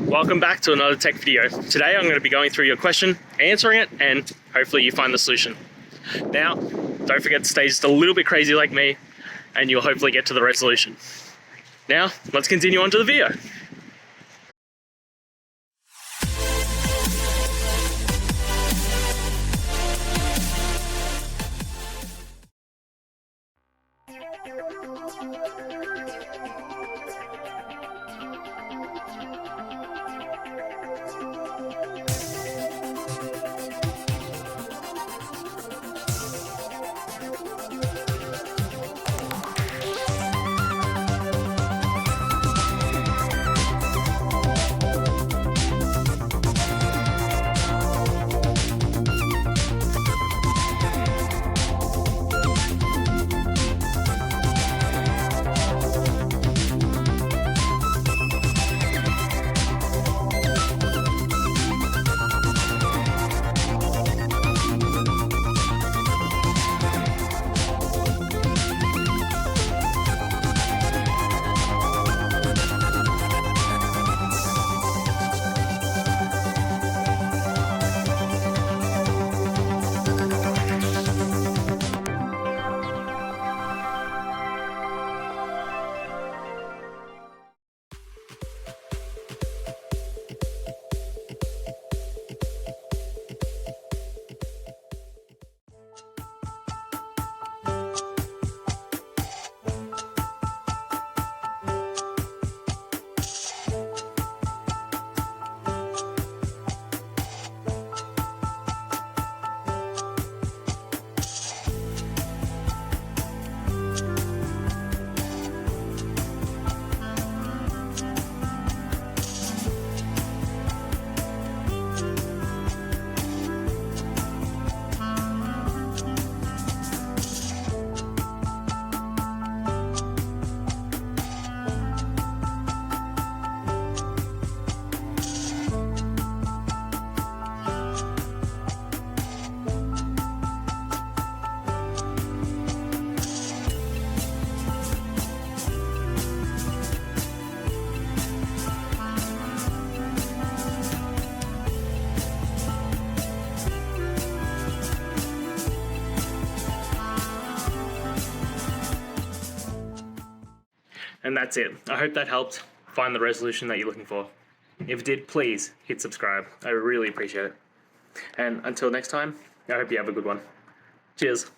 Welcome back to another tech video. Today I'm going to be going through your question, answering it, and hopefully you find the solution. Now, don't forget to stay just a little bit crazy like me, and you'll hopefully get to the resolution. Now, let's continue on to the video. And that's it. I hope that helped find the resolution that you're looking for. If it did, please hit subscribe. I really appreciate it. And until next time, I hope you have a good one. Cheers.